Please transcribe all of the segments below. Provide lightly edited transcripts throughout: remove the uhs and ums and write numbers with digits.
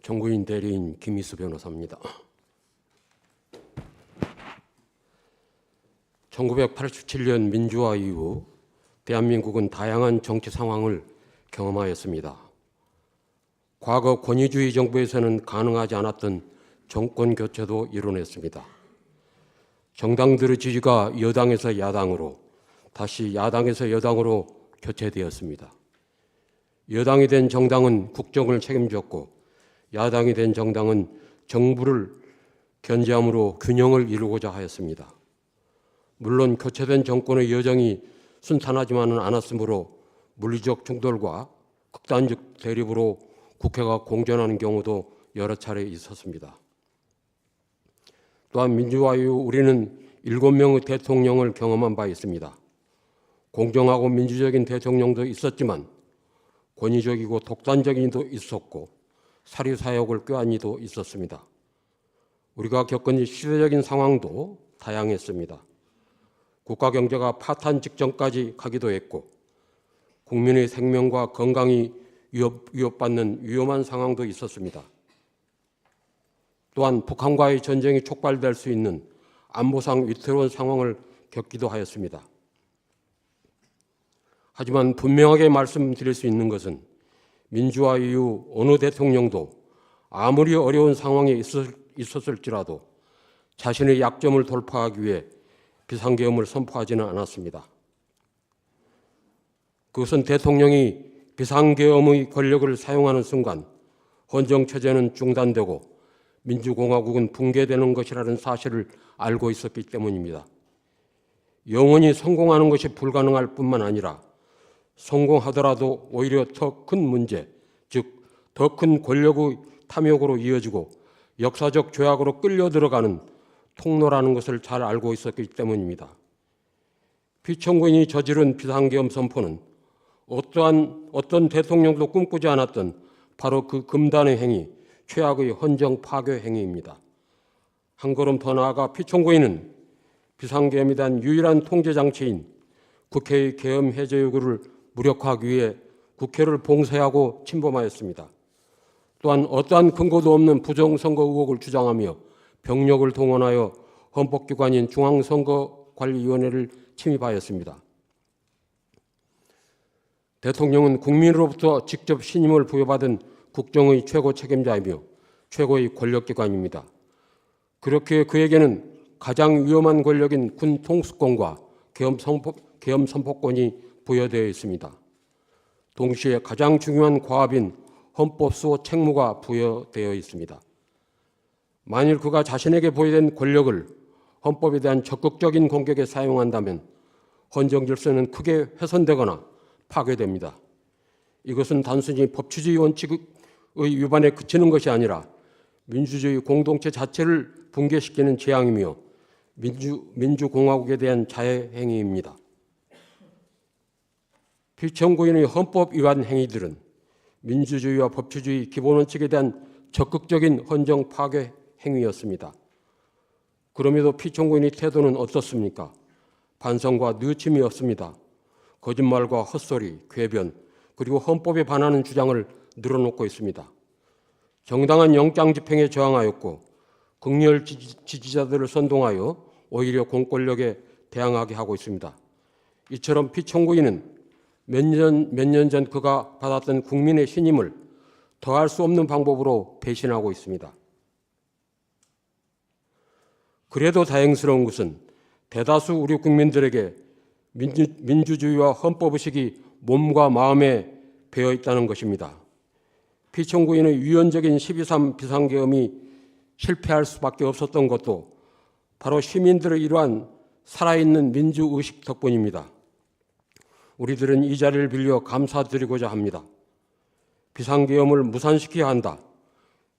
정구인 대리인 김희수 변호사입니다. 1987년 민주화 이후 대한민국은 다양한 정치 상황을 경험하였습니다. 과거 권위주의 정부에서는 가능하지 않았던 정권 교체도 이뤄냈습니다. 정당들의 지지가 여당에서 야당으로, 다시 야당에서 여당으로 교체되었습니다. 여당이 된 정당은 국정을 책임졌고 야당이 된 정당은 정부를 견제함으로 균형을 이루고자 하였습니다. 물론 교체된 정권의 여정이 순탄하지만은 않았으므로 물리적 충돌과 극단적 대립으로 국회가 공전하는 경우도 여러 차례 있었습니다. 또한 민주화 이후 우리는 7명의 대통령을 경험한 바 있습니다. 공정하고 민주적인 대통령도 있었지만 권위적이고 독단적인 이도 있었고 사리사욕을 꾀한 이도 있었습니다. 우리가 겪은 시대적인 상황도 다양했습니다. 국가 경제가 파탄 직전까지 가기도 했고 국민의 생명과 건강이 위협받는 위험한 상황도 있었습니다. 또한 북한과의 전쟁이 촉발될 수 있는 안보상 위태로운 상황을 겪기도 하였습니다. 하지만 분명하게 말씀드릴 수 있는 것은 민주화 이후 어느 대통령도 아무리 어려운 상황에 있었을지라도 자신의 약점을 돌파하기 위해 비상계엄을 선포하지는 않았습니다. 그것은 대통령이 비상계엄의 권력을 사용하는 순간 헌정체제는 중단되고 민주공화국은 붕괴되는 것이라는 사실을 알고 있었기 때문입니다. 영원히 성공하는 것이 불가능할 뿐만 아니라 성공하더라도 오히려 더 큰 문제, 즉 더 큰 권력의 탐욕으로 이어지고 역사적 죄악으로 끌려 들어가는 통로라는 것을 잘 알고 있었기 때문입니다. 피청구인이 저지른 비상계엄 선포는 어떤 대통령도 꿈꾸지 않았던 바로 그 금단의 행위, 최악의 헌정 파괴 행위입니다. 한 걸음 더 나아가 피청구인은 비상계엄에 대한 유일한 통제장치인 국회의 계엄 해제 요구를 무력화하기 위해 국회를 봉쇄하고 침범하였습니다. 또한 어떠한 근거도 없는 부정선거 의혹을 주장하며 병력을 동원하여 헌법기관인 중앙선거관리위원회를 침입하였습니다. 대통령은 국민으로부터 직접 신임을 부여받은 국정의 최고 책임자이며 최고의 권력기관입니다. 그렇게 그에게는 가장 위험한 권력인 군 통수권과 계엄 선포권이 부여되어 있습니다. 동시에 가장 중요한 과업인 헌법 수호 책무가 부여되어 있습니다. 만일 그가 자신에게 부여된 권력을 헌법에 대한 적극적인 공격에 사용한다면 헌정 질서는 크게 훼손되거나 파괴됩니다. 이것은 단순히 법치주의 원칙의 위반에 그치는 것이 아니라 민주주의 공동체 자체를 붕괴시키는 재앙이며 민주공화국에 대한 자해 행위입니다. 피청구인의 헌법 위반 행위들은 민주주의와 법치주의 기본 원칙에 대한 적극적인 헌정 파괴 행위였습니다. 그럼에도 피청구인의 태도는 어떻습니까? 반성과 느침이 없습니다. 거짓말과 헛소리, 궤변, 그리고 헌법에 반하는 주장을 늘어놓고 있습니다. 정당한 영장 집행에 저항하였고 극렬 지지자들을 선동하여 오히려 공권력에 대항하게 하고 있습니다. 이처럼 피청구인은 몇 년 전 그가 받았던 국민의 신임을 더할 수 없는 방법으로 배신하고 있습니다. 그래도 다행스러운 것은 대다수 우리 국민들에게 민주주의와 헌법의식이 몸과 마음에 배어 있다는 것입니다. 피청구인의 유연적인 12.3 비상계엄이 실패할 수밖에 없었던 것도 바로 시민들의 이러한 살아있는 민주의식 덕분입니다. 우리들은 이 자리를 빌려 감사드리고자 합니다. 비상계엄을 무산시켜야 한다.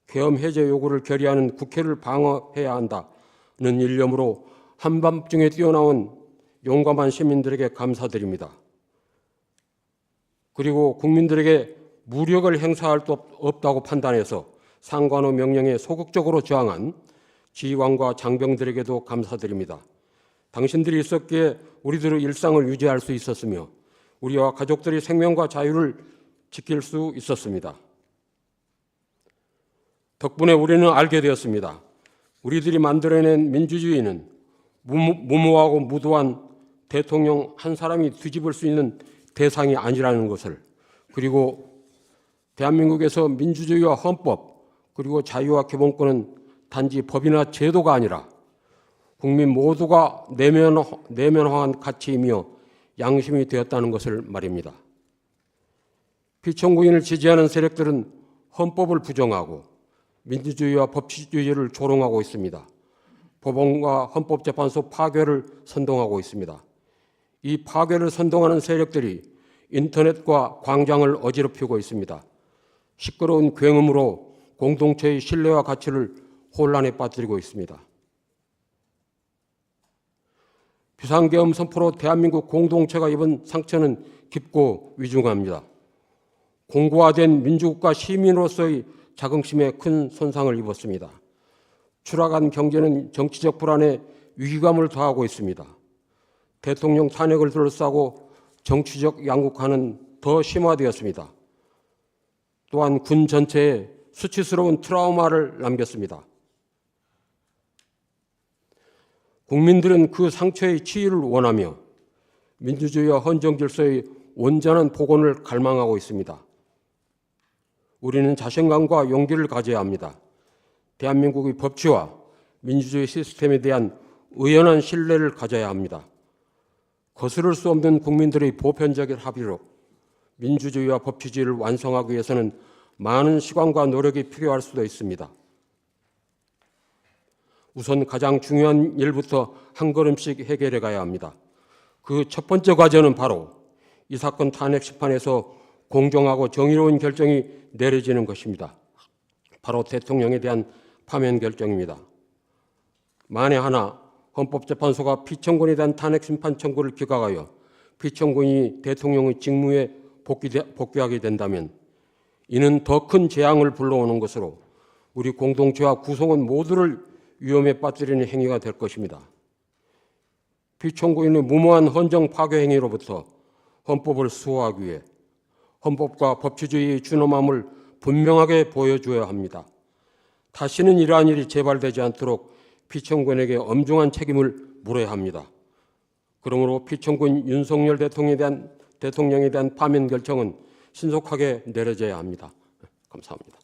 계엄 해제 요구를 결의하는 국회를 방어해야 한다는 일념으로 한밤중에 뛰어나온 용감한 시민들에게 감사드립니다. 그리고 국민들에게 무력을 행사할 수 없다고 판단해서 상관의 명령에 소극적으로 저항한 지휘관과 장병들에게도 감사드립니다. 당신들이 있었기에 우리들의 일상을 유지할 수 있었으며 우리와 가족들의 생명과 자유를 지킬 수 있었습니다. 덕분에 우리는 알게 되었습니다. 우리들이 만들어낸 민주주의는 무모하고 무도한 대통령 한 사람이 뒤집을 수 있는 대상이 아니라는 것을, 그리고 대한민국에서 민주주의와 헌법 그리고 자유와 기본권은 단지 법이나 제도가 아니라 국민 모두가 내면화한 가치이며 양심이 되었다는 것을 말입니다. 피청구인을 지지하는 세력들은 헌법을 부정하고 민주주의와 법치주의를 조롱하고 있습니다. 법원과 헌법재판소 파괴를 선동하고 있습니다. 이 파괴를 선동하는 세력들이 인터넷과 광장을 어지럽히고 있습니다. 시끄러운 굉음으로 공동체의 신뢰와 가치를 혼란에 빠뜨리고 있습니다. 비상계엄 선포로 대한민국 공동체가 입은 상처는 깊고 위중합니다. 공고화된 민주국가 시민으로서의 자긍심에 큰 손상을 입었습니다. 추락한 경제는 정치적 불안에 위기감을 더하고 있습니다. 대통령 탄핵을 둘러싸고 정치적 양극화는 더 심화되었습니다. 또한 군 전체에 수치스러운 트라우마를 남겼습니다. 국민들은 그 상처의 치유를 원하며 민주주의와 헌정 질서의 온전한 복원을 갈망하고 있습니다. 우리는 자신감과 용기를 가져야 합니다. 대한민국의 법치와 민주주의 시스템에 대한 의연한 신뢰를 가져야 합니다. 거스를 수 없는 국민들의 보편적인 합의로 민주주의와 법치주의를 완성하기 위해서는 많은 시간과 노력이 필요할 수도 있습니다. 우선 가장 중요한 일부터 한 걸음씩 해결해 가야 합니다. 그 첫 번째 과제는 바로 이 사건 탄핵 심판에서 공정하고 정의로운 결정이 내려지는 것입니다. 바로 대통령에 대한 파면 결정입니다. 만에 하나 헌법재판소가 피청구인에 대한 탄핵 심판 청구를 기각하여 피청구인이 대통령의 직무에 복귀하게 된다면 이는 더 큰 재앙을 불러오는 것으로 우리 공동체와 구성원 모두를 위험에 빠뜨리는 행위가 될 것입니다. 피청구인의 무모한 헌정 파괴 행위로부터 헌법을 수호하기 위해 헌법과 법치주의의 준엄함을 분명하게 보여줘야 합니다. 다시는 이러한 일이 재발되지 않도록 피청구인에게 엄중한 책임을 물어야 합니다. 그러므로 피청구인 윤석열 대통령에 대한 파면 결정은 신속하게 내려져야 합니다. 감사합니다.